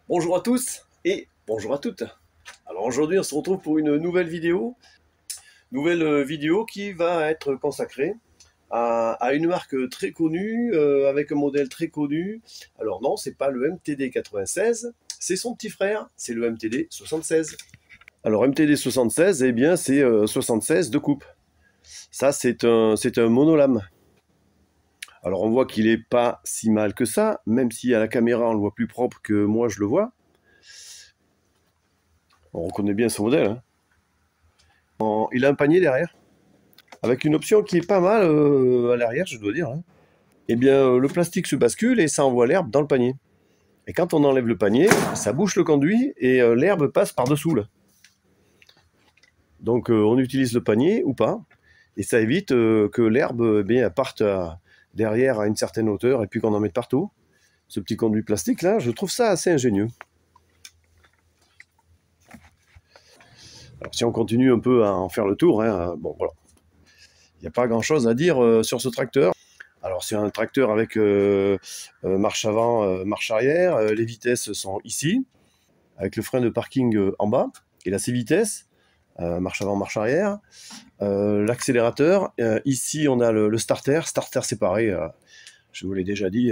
Bonjour à tous et bonjour à toutes. Alors aujourd'hui on se retrouve pour une nouvelle vidéo qui va être consacrée à une marque très connue, avec un modèle très connu. Alors non, c'est pas le MTD 96, c'est son petit frère, c'est le MTD 76. Alors MTD 76, eh bien c'est 76 de coupe. Ça c'est un monolame. Alors on voit qu'il est pas si mal que ça, même si à la caméra on le voit plus propre que moi je le vois. On reconnaît bien ce modèle. Hein. Il a un panier derrière, avec une option qui est pas mal à l'arrière, je dois dire. Hein. Eh bien le plastique se bascule et ça envoie l'herbe dans le panier. Et quand on enlève le panier, ça bouche le conduit et l'herbe passe par-dessous là. Donc on utilise le panier ou pas, et ça évite que l'herbe parte derrière à une certaine hauteur et puis qu'on en mette partout. Ce petit conduit plastique là, je trouve ça assez ingénieux. Alors, si on continue un peu à en faire le tour, hein, bon voilà, il n'y a pas grand chose à dire sur ce tracteur. Alors c'est un tracteur avec marche avant, marche arrière, les vitesses sont ici, avec le frein de parking en bas, et là c'est vitesse, marche avant, marche arrière, l'accélérateur, ici on a le starter séparé, je vous l'ai déjà dit,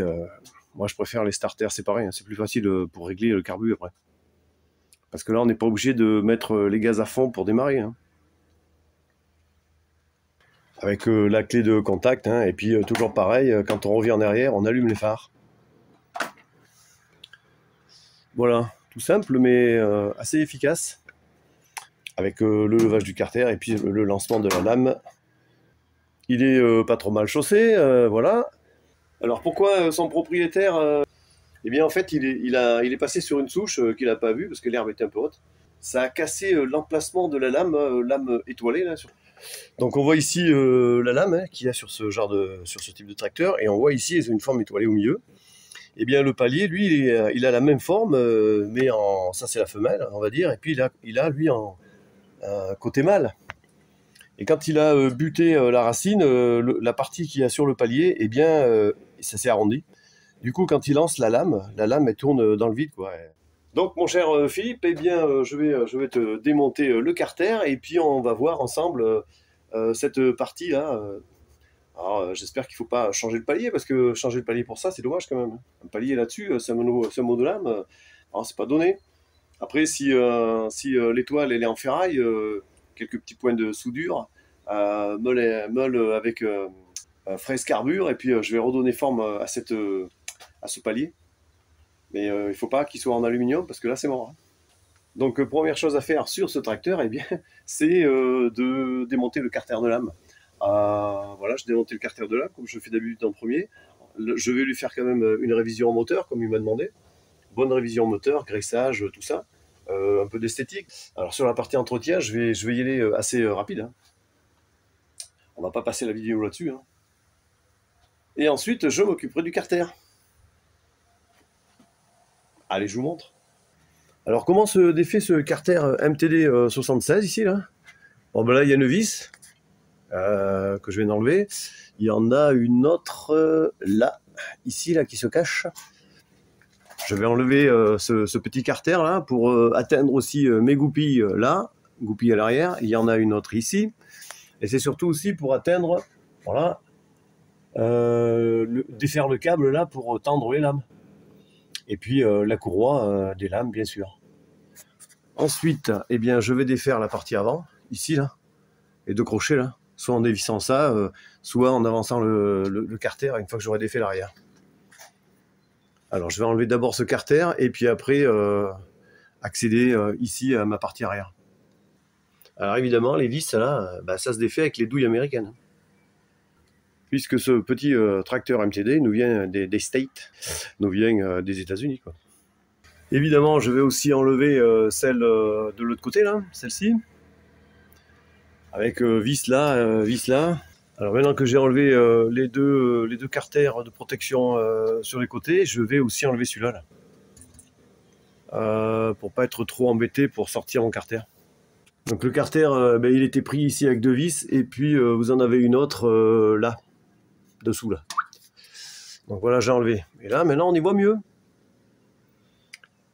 moi je préfère les starters séparés, hein, c'est plus facile pour régler le carbu après. Parce que là on n'est pas obligé de mettre les gaz à fond pour démarrer. Hein. Avec la clé de contact, hein, et puis toujours pareil, quand on revient en arrière, on allume les phares. Voilà, tout simple mais assez efficace. Avec le levage du carter et puis le lancement de la lame. Il est pas trop mal chaussé, voilà. Alors pourquoi son propriétaire eh bien en fait il est passé sur une souche qu'il n'a pas vue parce que l'herbe était un peu haute. Ça a cassé l'emplacement de la lame étoilée là. Donc on voit ici la lame qu'il y a sur ce type de tracteur, et on voit ici une forme étoilée au milieu. Et bien le palier, lui, il a la même forme, mais ça c'est la femelle, on va dire, et puis il a lui en côté mâle. Et quand il a buté la racine, la partie qu'il y a sur le palier, eh bien ça s'est arrondi. Du coup, quand il lance la lame elle tourne dans le vide, quoi. Donc mon cher Philippe, eh bien je vais te démonter le carter et puis on va voir ensemble cette partie là. Alors j'espère qu'il ne faut pas changer le palier, parce que changer le palier pour ça c'est dommage quand même. Un palier là-dessus, c'est un monolame, alors c'est pas donné. Après si l'étoile elle est en ferraille, quelques petits points de soudure, meule avec fraise carbure, et puis je vais redonner forme à ce palier. Mais il ne faut pas qu'il soit en aluminium, parce que là c'est mort. Hein. Donc première chose à faire sur ce tracteur, eh bien, c'est de démonter le carter de lame. Voilà, je démonte le carter de lame comme je fais d'habitude en premier. Je vais lui faire quand même une révision moteur comme il m'a demandé. Bonne révision moteur, graissage, tout ça. Un peu d'esthétique. Alors sur la partie entretien, je vais y aller assez rapide. Hein. On va pas passer la vidéo là-dessus. Hein. Et ensuite, je m'occuperai du carter. Allez, je vous montre. Alors comment se défait ce carter MTD 76 ici là? Bon ben là il y a une vis que je viens d'enlever. Il y en a une autre là, ici là, qui se cache. Je vais enlever ce petit carter là pour atteindre aussi mes goupilles là, goupilles à l'arrière. Il y en a une autre ici. Et c'est surtout aussi pour atteindre, voilà, défaire le câble là pour tendre les lames. Et puis la courroie des lames, bien sûr. Ensuite, eh bien, je vais défaire la partie avant, ici, là, et deux crochets, là, soit en dévissant ça, soit en avançant le carter une fois que j'aurai défait l'arrière. Alors, je vais enlever d'abord ce carter, et puis après, accéder ici à ma partie arrière. Alors, évidemment, les vis, là, ça se défait avec les douilles américaines. Puisque ce petit tracteur MTD nous vient des States, nous vient des États-Unis, quoi. Évidemment, je vais aussi enlever celle de l'autre côté, là, celle-ci. Avec vis là, vis là. Alors maintenant que j'ai enlevé les deux carters de protection sur les côtés, je vais aussi enlever celui-là. Là. Pour pas être trop embêté pour sortir mon carter. Donc le carter, ben, il était pris ici avec 2 vis, et puis vous en avez une autre là, dessous là. Donc voilà, j'ai enlevé. Et là, maintenant, on y voit mieux.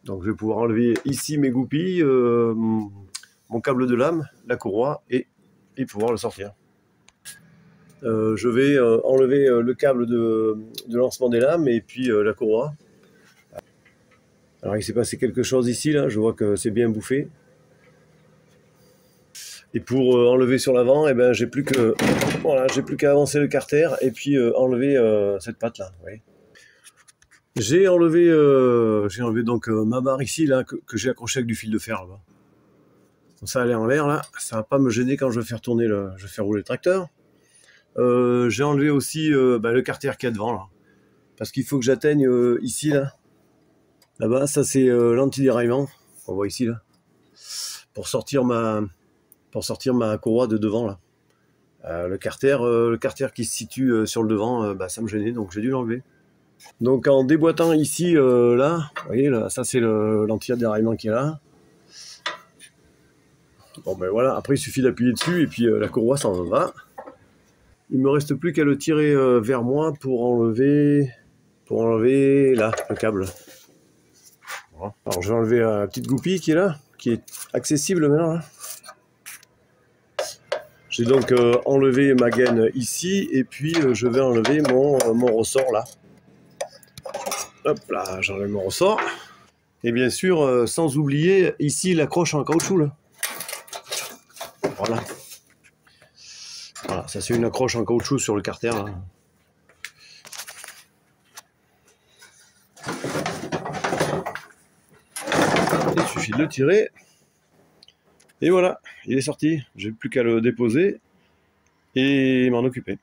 Donc je vais pouvoir enlever ici mes goupilles, mon câble de lame, la courroie, et pouvoir le sortir. Je vais enlever le câble de lancement des lames, et puis la courroie. Alors il s'est passé quelque chose ici, là, je vois que c'est bien bouffé. Et pour enlever sur l'avant, eh ben, j'ai plus qu'à avancer le carter et puis enlever cette patte là. Oui. J'ai enlevé donc ma barre ici là que j'ai accrochée avec du fil de fer là-bas. Ça elle est en l'air là, ça va pas me gêner quand je vais faire tourner je vais faire rouler le tracteur. J'ai enlevé aussi le carter qui est devant là, parce qu'il faut que j'atteigne ici là-bas. Ça c'est l'anti-déraillement. On voit ici là, pour sortir ma courroie de devant là. Le carter qui se situe sur le devant, ça me gênait, donc j'ai dû l'enlever. Donc en déboîtant ici, là, vous voyez, là, ça c'est l'anti-déraillement qui est là. Bon ben voilà, après il suffit d'appuyer dessus et puis la courroie s'en va. Il me reste plus qu'à le tirer vers moi pour enlever là, le câble. Voilà. Alors je vais enlever la petite goupille qui est là, qui est accessible maintenant là. J'ai donc enlevé ma gaine ici, et puis je vais enlever mon ressort là. Hop là, j'enlève mon ressort. Et bien sûr, sans oublier ici l'accroche en caoutchouc là. Voilà. Voilà, ça c'est une accroche en caoutchouc sur le carter là. Il suffit de le tirer. Et voilà, il est sorti. J'ai plus qu'à le déposer et m'en occuper.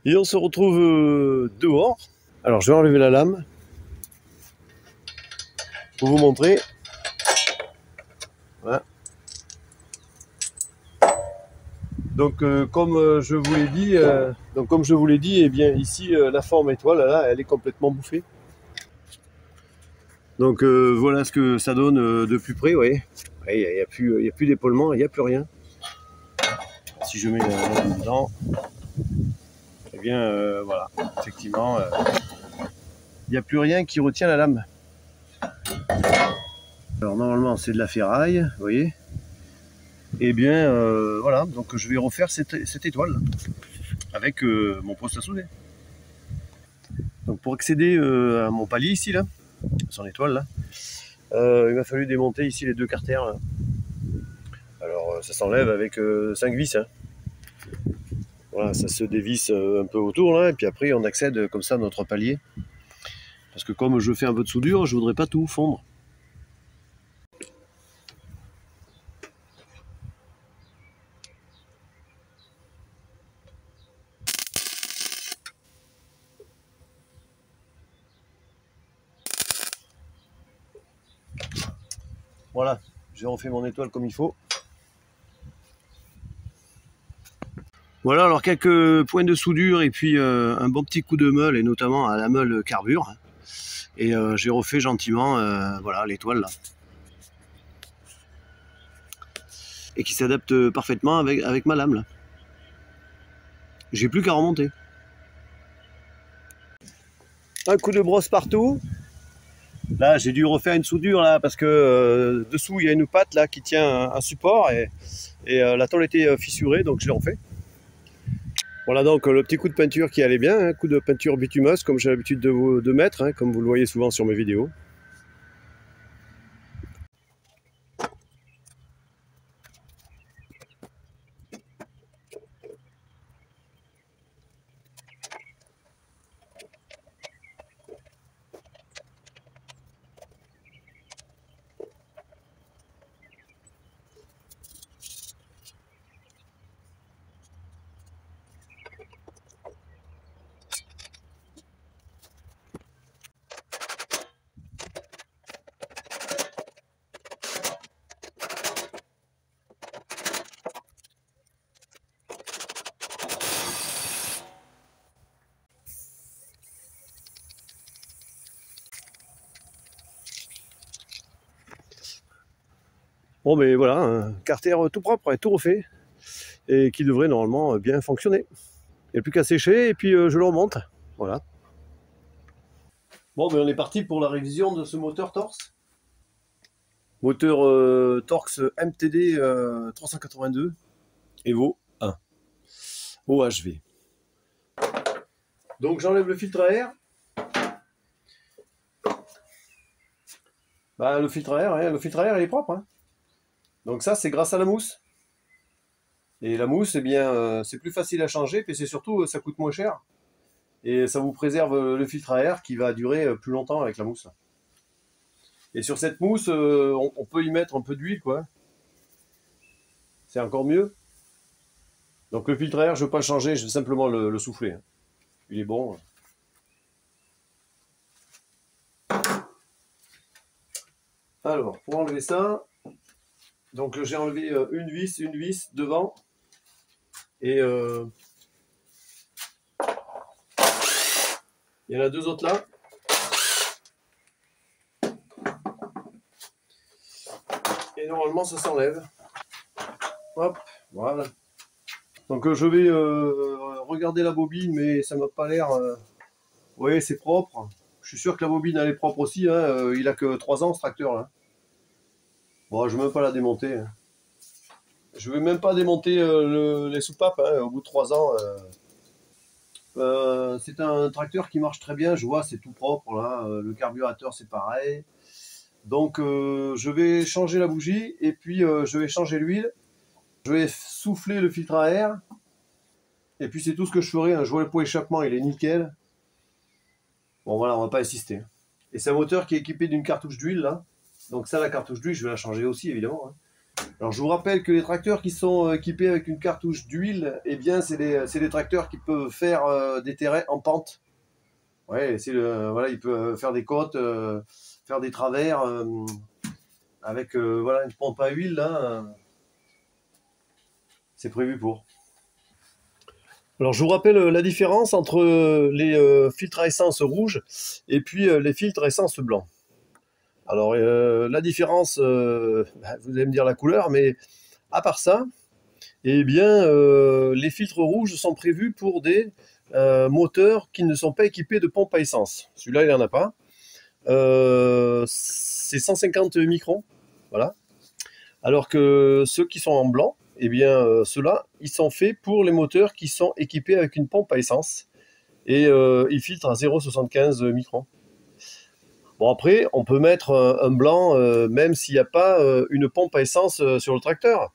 Et on se retrouve dehors. Alors je vais enlever la lame pour vous montrer. Voilà. Donc comme je vous l'ai dit, eh bien ici la forme étoile là, elle est complètement bouffée. Donc voilà ce que ça donne de plus près, vous voyez. Il n'y a plus d'épaulement, il n'y a plus rien. Si je mets la lame dedans, eh bien voilà, effectivement, il n'y a plus rien qui retient la lame. Alors normalement c'est de la ferraille, vous voyez. Et bien voilà, donc je vais refaire cette étoile avec mon poste à souder. Donc pour accéder à mon palier ici là, son étoile là, il m'a fallu démonter ici les 2 carters là. Alors ça s'enlève avec 5 vis. Hein. Voilà, ça se dévisse un peu autour là, et puis après on accède comme ça à notre palier. Parce que comme je fais un peu de soudure, je voudrais pas tout fondre. Voilà, j'ai refait mon étoile comme il faut. Voilà, alors quelques points de soudure et puis un bon petit coup de meule, et notamment à la meule carbure. Et j'ai refait gentiment voilà, l'étoile là. Et qui s'adapte parfaitement avec ma lame là. J'ai plus qu'à remonter. Un coup de brosse partout. Là, j'ai dû refaire une soudure là parce que dessous il y a une patte là qui tient un support, et la tôle était fissurée, donc je l'ai refait. Voilà donc le petit coup de peinture qui allait bien, un coup de peinture bitumeuse comme j'ai l'habitude de mettre, hein, comme vous le voyez souvent sur mes vidéos. Bon, mais voilà, un carter tout propre et tout refait, et qui devrait normalement bien fonctionner. Il n'y a plus qu'à sécher, et puis je le remonte. Voilà. Bon, mais on est parti pour la révision de ce moteur Torx. Moteur Torx MTD 382 Evo 1 OHV. Donc j'enlève le filtre à air. Bah, le filtre à air, hein, le filtre à air il est propre. Hein. Donc ça c'est grâce à la mousse. Et la mousse, eh bien, c'est plus facile à changer, puis c'est surtout ça coûte moins cher. Et ça vous préserve le filtre à air qui va durer plus longtemps avec la mousse. Et sur cette mousse, on peut y mettre un peu d'huile, quoi. C'est encore mieux. Donc le filtre à air, je ne vais pas le changer, je vais simplement le souffler. Hein. Il est bon. Alors, pour enlever ça, donc j'ai enlevé une vis devant. Et il y en a deux autres là. Et normalement, ça s'enlève. Hop, voilà. Donc je vais regarder la bobine, mais ça m'a pas l'air... Oui, c'est propre. Je suis sûr que la bobine, elle est propre aussi. Hein. Il a que 3 ans, ce tracteur-là. Bon, je ne vais même pas la démonter. Hein. Je ne vais même pas démonter les soupapes hein, au bout de 3 ans. C'est un tracteur qui marche très bien. Je vois, c'est tout propre. Là. Le carburateur, c'est pareil. Donc, je vais changer la bougie et puis je vais changer l'huile. Je vais souffler le filtre à air. Et puis, c'est tout ce que je ferai. Hein. Je vois le pot échappement, il est nickel. Bon, voilà, on va pas insister. Et c'est un moteur qui est équipé d'une cartouche d'huile, là. Donc ça, la cartouche d'huile, je vais la changer aussi, évidemment. Hein. Alors, je vous rappelle que les tracteurs qui sont équipés avec une cartouche d'huile, eh bien, c'est des tracteurs qui peuvent faire des terrains en pente. Ouais, voilà, il peut faire des côtes, faire des travers avec voilà, une pompe à huile, là. C'est prévu pour. Alors, je vous rappelle la différence entre les filtres à essence rouges et puis les filtres à essence blancs. Alors, la différence, vous allez me dire la couleur, mais à part ça, eh bien, les filtres rouges sont prévus pour des moteurs qui ne sont pas équipés de pompe à essence. Celui-là, il n'y en a pas. C'est 150 microns, voilà. Alors que ceux qui sont en blanc, eh bien, ceux-là, ils sont faits pour les moteurs qui sont équipés avec une pompe à essence. Et ils filtrent à 0,75 microns. Bon, après, on peut mettre un blanc même s'il n'y a pas une pompe à essence sur le tracteur.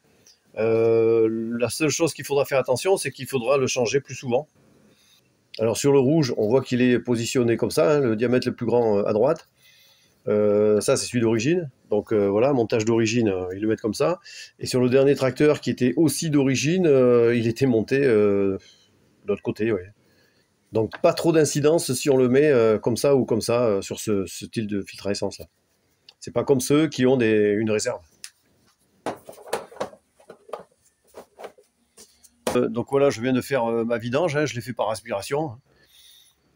La seule chose qu'il faudra faire attention, c'est qu'il faudra le changer plus souvent. Alors sur le rouge, on voit qu'il est positionné comme ça, hein, le diamètre le plus grand à droite. Ça, c'est celui d'origine. Donc voilà, montage d'origine, ils le mettent comme ça. Et sur le dernier tracteur qui était aussi d'origine, il était monté de l'autre côté, ouais. Donc pas trop d'incidence si on le met comme ça ou comme ça sur ce style de filtre à essence là. C'est pas comme ceux qui ont une réserve. Donc voilà, je viens de faire ma vidange, hein, je l'ai fait par aspiration.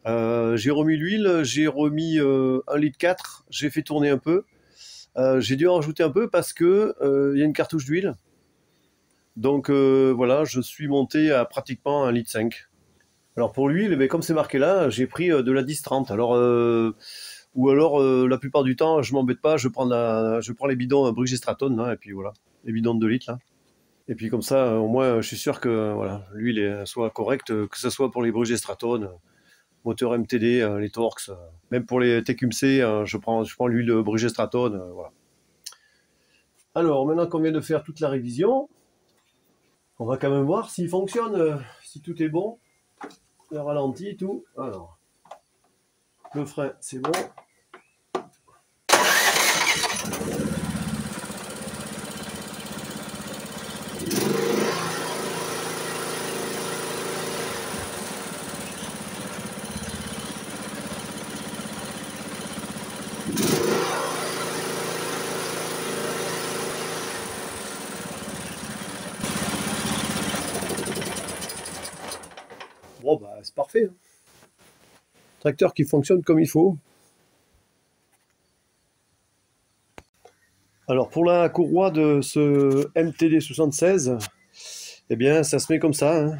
J'ai remis l'huile, j'ai remis 1,4 litre, j'ai fait tourner un peu. J'ai dû en rajouter un peu parce que y a une cartouche d'huile. Donc voilà, je suis monté à pratiquement 1,5 litre. Alors pour l'huile, mais comme c'est marqué là, j'ai pris de la 10-30. Alors ou alors la plupart du temps, je m'embête pas, je prends les bidons Brugger Stratton là, et puis voilà, les bidons de 2 litres là. Et puis comme ça, au moins, je suis sûr que voilà, l'huile soit correcte, que ce soit pour les Brugger Stratton, moteur MTD, les Torx, même pour les TQMC, je prends l'huile Brugger Stratton, voilà. Alors maintenant qu'on vient de faire toute la révision, on va quand même voir s'il fonctionne, si tout est bon. Le ralenti et tout. Alors, le frein, c'est bon. Bon, bah, c'est parfait. Hein. Tracteur qui fonctionne comme il faut. Alors pour la courroie de ce MTD 76, eh bien ça se met comme ça, hein.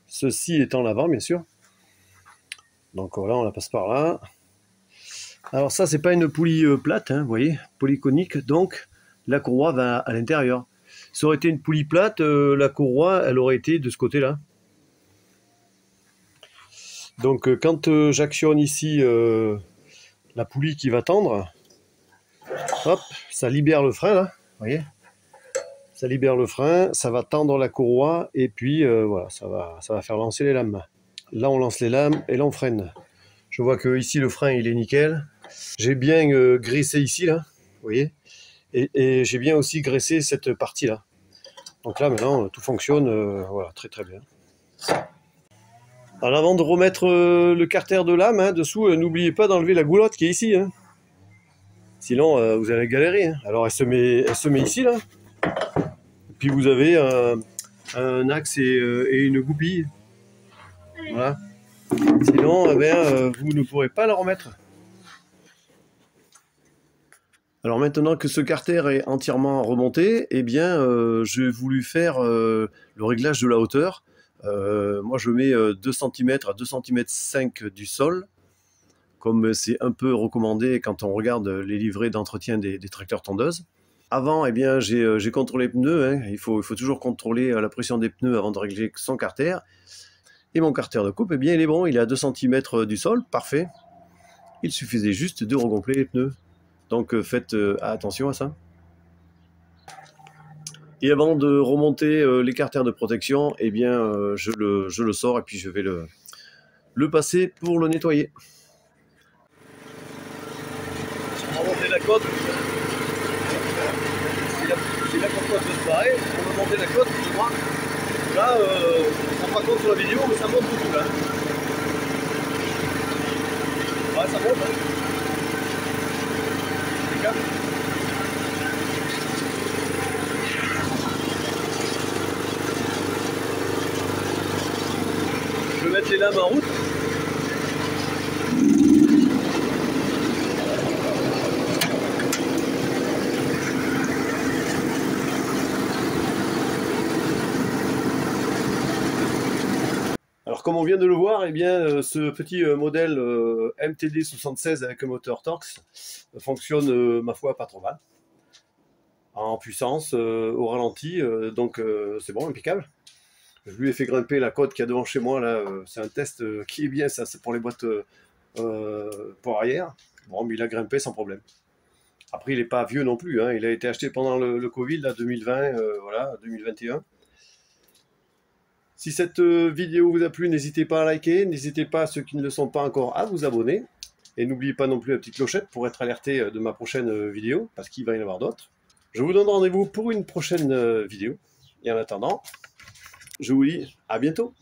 Ceci étant l'avant bien sûr. Donc voilà, on la passe par là. Alors ça c'est pas une poulie plate, hein, vous voyez, polyconique, donc la courroie va à l'intérieur. Ça aurait été une poulie plate, la courroie elle aurait été de ce côté-là. Donc quand j'actionne ici la poulie qui va tendre, hop, ça libère le frein là, vous voyez. Ça libère le frein, ça va tendre la courroie et puis voilà, ça va faire lancer les lames. Là on lance les lames et là on freine. Je vois que ici le frein il est nickel. J'ai bien graissé ici là, vous voyez, et j'ai bien aussi graissé cette partie là. Donc là maintenant tout fonctionne voilà, très très bien. Alors avant de remettre le carter de lame hein, dessous, n'oubliez pas d'enlever la goulotte qui est ici. Hein. Sinon vous allez galérer. Hein. Alors elle se met ici là. Puis vous avez un axe et une goupille. Voilà. Sinon, vous ne pourrez pas la remettre. Alors maintenant que ce carter est entièrement remonté, eh bien, j'ai voulu faire le réglage de la hauteur. Moi, je mets 2 cm à 2 cm 5 du sol, comme c'est un peu recommandé quand on regarde les livrets d'entretien des tracteurs tondeuses. Avant, eh bien, j'ai contrôlé les pneus. Hein. Il faut toujours contrôler la pression des pneus avant de régler son carter. Et mon carter de coupe, eh bien, il est bon. Il est à 2 cm du sol, parfait. Il suffisait juste de regonfler les pneus. Donc faites attention à ça. Et avant de remonter les carters de protection, eh bien, je le sors et puis je vais le passer pour le nettoyer. On va remonter la côte. Si la côte se séparer, on va monter la côte, je crois. Là, on ne rend pas compte sur la vidéo, mais ça monte beaucoup là. Ouais, ça monte. Hein. Je vais mettre les lames en route. Alors comme on vient de le voir, eh bien, ce petit modèle MTD 76 avec un moteur Torx fonctionne, ma foi, pas trop mal. En puissance, au ralenti, donc c'est bon, impeccable. Je lui ai fait grimper la côte qu'il y a devant chez moi, là, c'est un test qui est bien, ça c'est pour les boîtes pour arrière. Bon, mais il a grimpé sans problème. Après, il n'est pas vieux non plus, hein. Il a été acheté pendant le Covid, là, 2020, voilà, 2021. Si cette vidéo vous a plu, n'hésitez pas à liker, n'hésitez pas, ceux qui ne le sont pas encore, à vous abonner. Et n'oubliez pas non plus la petite clochette pour être alerté de ma prochaine vidéo, parce qu'il va y en avoir d'autres. Je vous donne rendez-vous pour une prochaine vidéo. Et en attendant, je vous dis à bientôt.